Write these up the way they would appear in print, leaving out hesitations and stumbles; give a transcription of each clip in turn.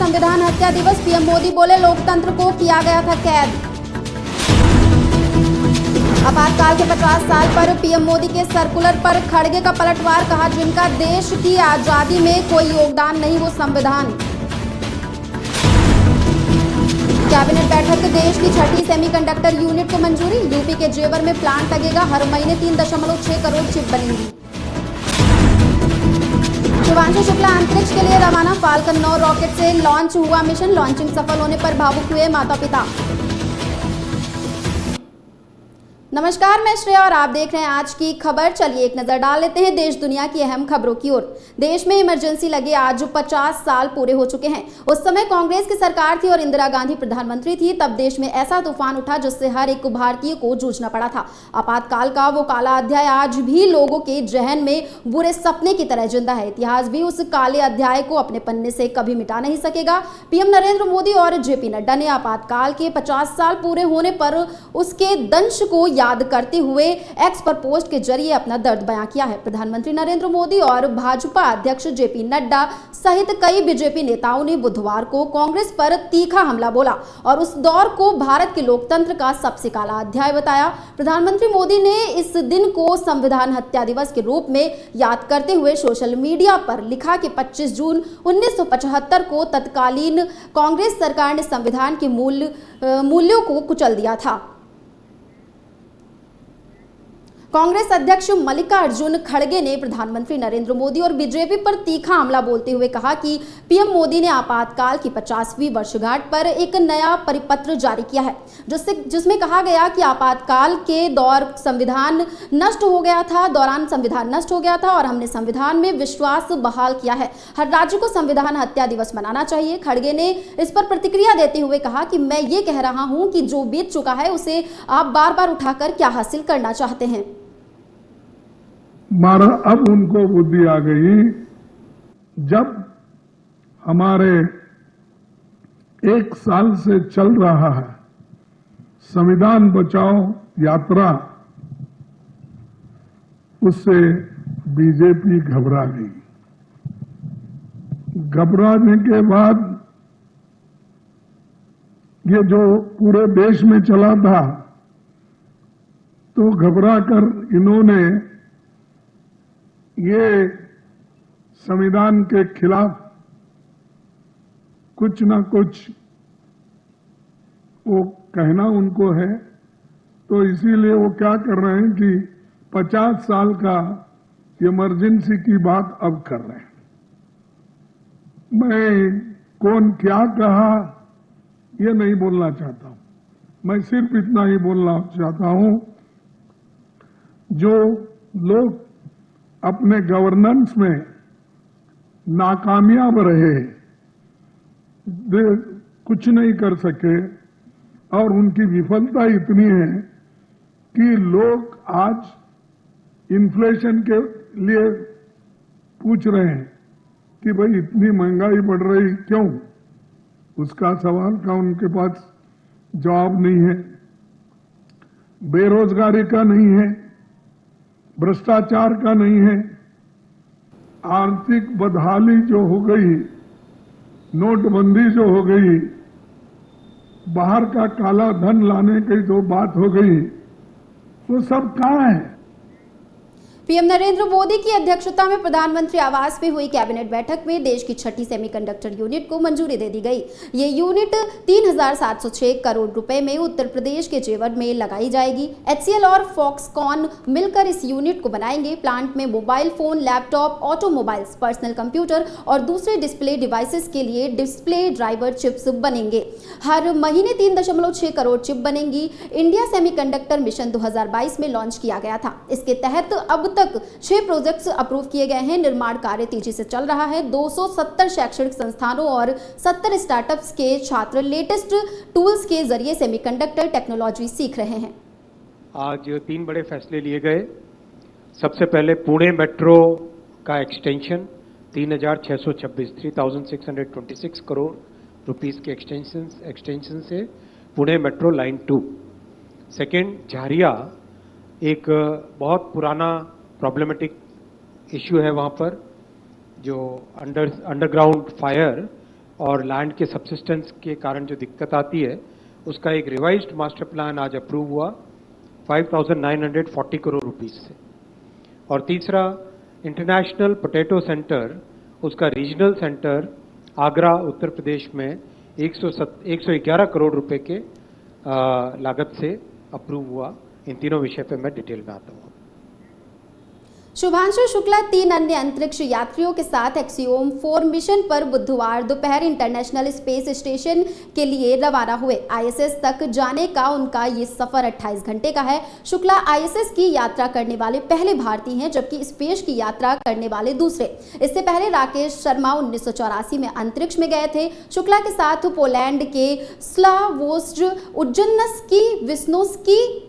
संविधान हत्या दिवस, पीएम मोदी बोले लोकतंत्र को किया गया था कैद। आपातकाल के 50 साल पर पीएम मोदी के सर्कुलर पर खड़गे का पलटवार, कहा जिनका देश की आजादी में कोई योगदान नहीं वो संविधान। कैबिनेट बैठक, देश की छठी सेमीकंडक्टर यूनिट को मंजूरी, यूपी के जेवर में प्लांट लगेगा, हर महीने 3.6 करोड़ चिप बनेंगी। शिवांशु शुक्ला अंतरिक्ष के लिए रवाना, फाल्कन 9 रॉकेट से लॉन्च हुआ मिशन, लॉन्चिंग सफल होने पर भावुक हुए माता पिता। नमस्कार, मैं श्रेया और आप देख रहे हैं आज की खबर। चलिए एक नजर डाल लेते हैं देश दुनिया की अहम खबरों की ओर। देश में इमरजेंसी लगे आज 50 साल पूरे हो चुके हैं। उस समय कांग्रेस की सरकार थी और इंदिरा गांधी प्रधानमंत्री थी। तब देश में ऐसा तूफान उठा जिससे हर एक भारतीय को जूझना पड़ा था। आपातकाल का वो काला अध्याय आज भी लोगों के जहन में बुरे सपने की तरह जिंदा है। इतिहास भी उस काले अध्याय को अपने पन्ने से कभी मिटा नहीं सकेगा। पीएम नरेंद्र मोदी और जेपी नड्डा ने आपातकाल के 50 साल पूरे होने पर उसके दंश को याद करते हुए एक्स पर पोस्ट के जरिए अपना दर्द बयां किया है। प्रधानमंत्री नरेंद्र मोदी और भाजपा अध्यक्ष जेपी नड्डा सहित कई बीजेपी नेताओं ने बुधवार को कांग्रेस पर तीखा हमला बोला और उस दौर को भारत के लोकतंत्र का सबसे काला अध्याय बताया। प्रधानमंत्री मोदी ने इस दिन को संविधान हत्या दिवस के रूप में याद करते हुए सोशल मीडिया पर लिखा कि 25 जून 1975 को तत्कालीन कांग्रेस सरकार ने संविधान के मूल्यों को कुचल दिया था। कांग्रेस अध्यक्ष मल्लिकार्जुन खड़गे ने प्रधानमंत्री नरेंद्र मोदी और बीजेपी पर तीखा हमला बोलते हुए कहा कि पीएम मोदी ने आपातकाल की 50वीं वर्षगांठ पर एक नया परिपत्र जारी किया है जिसमें कहा गया कि आपातकाल के दौरान संविधान नष्ट हो गया था और हमने संविधान में विश्वास बहाल किया है। हर राज्य को संविधान हत्या दिवस मनाना चाहिए। खड़गे ने इस पर प्रतिक्रिया देते हुए कहा कि मैं ये कह रहा हूं कि जो बीत चुका है उसे आप बार बार उठाकर क्या हासिल करना चाहते हैं। अब उनको बुद्धि आ गई। जब हमारे 1 साल से चल रहा है संविधान बचाओ यात्रा, उससे बीजेपी घबरा गई। घबराने के बाद ये जो पूरे देश में चला था, तो घबरा कर इन्होंने ये संविधान के खिलाफ कुछ ना कुछ वो कहना उनको है, तो इसीलिए वो क्या कर रहे हैं कि 50 साल का इमरजेंसी की बात अब कर रहे हैं। मैं कौन क्या कहा ये नहीं बोलना चाहता हूं, मैं सिर्फ इतना ही बोलना चाहता हूं, जो लोग अपने गवर्नेंस में नाकामयाब रहे, कुछ नहीं कर सके और उनकी विफलता इतनी है कि लोग आज इन्फ्लेशन के लिए पूछ रहे हैं कि भाई इतनी महंगाई बढ़ रही क्यों। उसका सवाल का उनके पास जवाब नहीं है। बेरोजगारी का नहीं है, भ्रष्टाचार का नहीं है, आर्थिक बदहाली जो हो गई, नोटबंदी जो हो गई, बाहर का काला धन लाने की जो बात हो गई, वो सब कहां है। पीएम नरेंद्र मोदी की अध्यक्षता में प्रधानमंत्री आवास में हुई कैबिनेट बैठक में देश की छठी सेमीकंडक्टर यूनिट को मंजूरी दे दी गई। ये यूनिट 3,706 करोड़ रुपए में उत्तर प्रदेश के जेवर में लगाई जाएगी। HCL और फॉक्सकॉन मिलकर इस यूनिट को बनाएंगे। प्लांट में mobile phone, laptop, automobiles, personal computer और दूसरे डिस्प्ले डिवाइसेस के लिए डिस्प्ले ड्राइवर चिप्स बनेंगे। हर महीने 3.6 करोड़ चिप बनेंगी। इंडिया सेमीकंडक्टर मिशन 2022 में लॉन्च किया गया था। इसके तहत अब तक 6 प्रोजेक्ट्स अप्रूव किए गए हैं। निर्माण कार्य तेजी से चल रहा है। 270 शैक्षणिक संस्थानों और 70 स्टार्टअप्स के छात्र लेटेस्ट टूल्स के जरिए सेमीकंडक्टर टेक्नोलॉजी सीख रहे हैं। आज 3 बड़े फैसले लिए गए। सबसे पहले पुणे मेट्रो का एक्सटेंशन 3,626 करोड़ रुपीस के एक्सटेंशन से पुणे मेट्रो लाइन 2। सेकेंड, झारिया एक बहुत पुराना प्रॉब्लमेटिक इश्यू है, वहाँ पर जो अंडरग्राउंड फायर और लैंड के सबसिस्टेंस के कारण जो दिक्कत आती है, उसका एक रिवाइज्ड मास्टर प्लान आज अप्रूव हुआ 5,940 करोड़ रुपीस से। और तीसरा, इंटरनेशनल पोटैटो सेंटर, उसका रीजनल सेंटर आगरा उत्तर प्रदेश में 111 करोड़ रुपए के लागत से अप्रूव हुआ। इन तीनों विषय पे मैं डिटेल में आता हूँ। शुभांशु शुक्ला 3 अन्य अंतरिक्ष यात्रियों के साथ एक्सियोम 4 मिशन पर बुधवार दोपहर इंटरनेशनल स्पेस स्टेशन के लिए रवाना हुए। आईएसएस तक जाने का उनका ये सफर 28 घंटे का है। शुक्ला आईएसएस की यात्रा करने वाले पहले भारतीय हैं, जबकि स्पेस की यात्रा करने वाले दूसरे। इससे पहले राकेश शर्मा 1984 में अंतरिक्ष में गए थे। शुक्ला के साथ पोलैंड के स्लावोस्ड उज्जनस्की विस्नोस्की,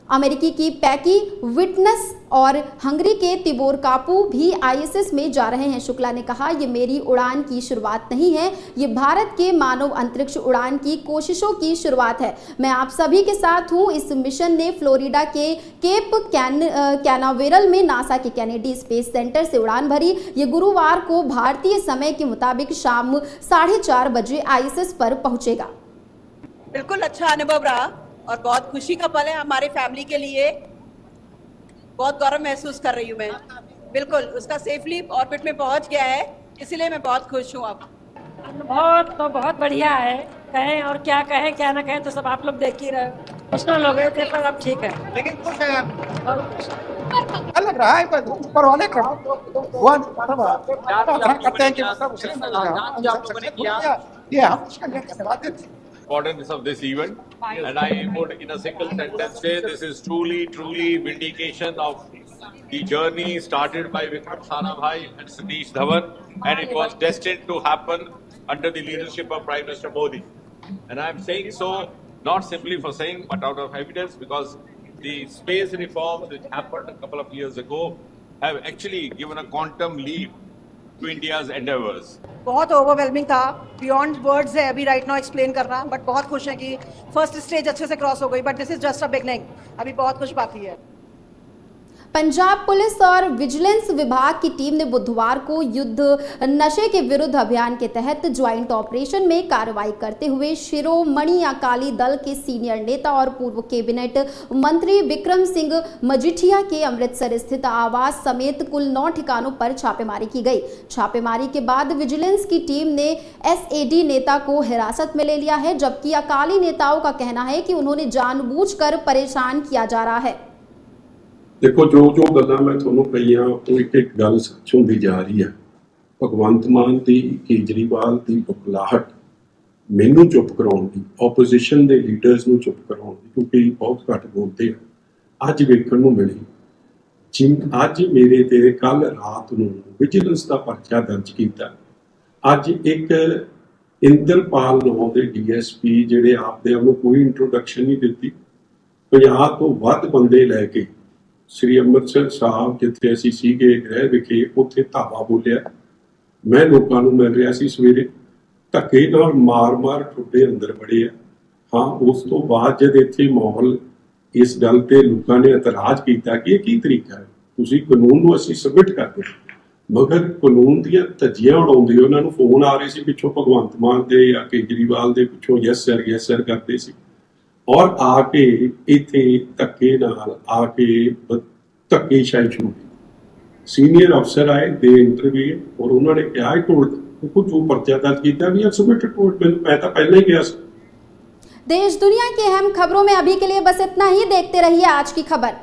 अमेरिकी की पैकी विटनेस और हंगरी के तिबोर कापू भी आईएसएस में जा रहे हैं। शुक्ला ने कहा, ये मेरी उड़ान की शुरुआत नहीं है, ये भारत के मानव अंतरिक्ष उड़ान की कोशिशों की शुरुआत है। मैं आप सभी के साथ हूं। इस मिशन ने फ्लोरिडा के केप कैनावेरल में नासा के कैनेडी स्पेस सेंटर से उड़ान भरी। ये गुरुवार को भारतीय समय के मुताबिक शाम 4:30 बजे आईएसएस पर पहुंचेगा। बिल्कुल अच्छा अनुभव रहा और बहुत खुशी का पल है हमारे फैमिली के लिए। बहुत गौरव महसूस कर रही हूँ मैं। बिल्कुल उसका सेफली ऑर्बिट में पहुंच गया है, इसीलिए मैं बहुत खुश हूँ। अब अनुभव तो बहुत बढ़िया है, कहें और क्या कहें क्या ना कहें तो सब आप लोग देख ही रहे। पर्सनल हो गए थे पर अब ठीक है, लेकिन खुश है अच्छा लग रहा है। ऊपर वाले का भगवान करते हैं कि ये हम उसका धन्यवाद देते हैं। Importance of this event, and I would in a single sentence say this is truly vindication of the journey started by Vikram Sarabhai and Satish Dhawan, and it was destined to happen under the leadership of Prime Minister Modi. And I am saying so not simply for saying, but out of evidence, because the space reforms which happened a couple of years ago have actually given a quantum leap to India's endeavors. बहुत overwhelming था, beyond words है अभी right now explain करना, but बहुत खुश है कि first stage अच्छे से क्रॉस हो गई, but this is just a beginning. अभी बहुत कुछ बाकी है। पंजाब पुलिस और विजिलेंस विभाग की टीम ने बुधवार को युद्ध नशे के विरुद्ध अभियान के तहत ज्वाइंट ऑपरेशन में कार्रवाई करते हुए शिरोमणि अकाली दल के सीनियर नेता और पूर्व कैबिनेट मंत्री विक्रम सिंह मजीठिया के अमृतसर स्थित आवास समेत कुल 9 ठिकानों पर छापेमारी की गई। छापेमारी के बाद विजिलेंस की टीम ने एसएडी नेता को हिरासत में ले लिया है, जबकि अकाली नेताओं का कहना है कि उन्होंने जानबूझकर परेशान किया जा रहा है। देखो जो गल्लां मैं तुहानूं कहीआं ਉਹ एक गल सच ਹੁੰਦੀ जा रही है। भगवंत मान की केजरीवाल की बुखलाहट मैनू चुप कराउण दी, ओपोजिशन के लीडर्स नूं चुप कराउण दी, क्योंकि बहुत घट बोलते हैं, अज वेखण नूं मिली। अज मेरे ते कल रात नूं विजिलेंस का परचा दर्ज किया। अज एक इंद्रपाल नाम के DSP जिहड़े आपदे आपनूं कोई इंट्रोडक्शन नहीं दित्ती, 50 तो वध बंदे लैके श्री अमृतसर साहब जिथे असीं सीगे गृह विखे उत्थे धावा बोलिया। मैं लोगों को मिल रहा सी सवेरे, धक्के नाल मार ठुड्डे अंदर बड़े आ। हाँ, उस तो बाद जब इत्थे माहौल इस गल ते लोगों ने एतराज किया कि की तरीका है, तुसीं कानून नूं असीं सबमिट करदे, मगर कानून दीआं धज्जियां उड़ाउंदे उन्हां नूं फोन आ रहे सी पिछों भगवंत मान दे या केजरीवाल दे पिछों यस सर करते सी, और आके इत्थे धक्के नाल आके धक्केशाही शुरू की। सीनियर अफसर आए, दे इंटरव्यू, और उन्होंने कहा टोल्ड जो परचा दर्ज किया भी सबमिट टोल्ड, मैं तो पहले ही गया था। देश दुनिया की अहम खबरों में अभी के लिए बस इतना ही। देखते रहिए आज की खबर।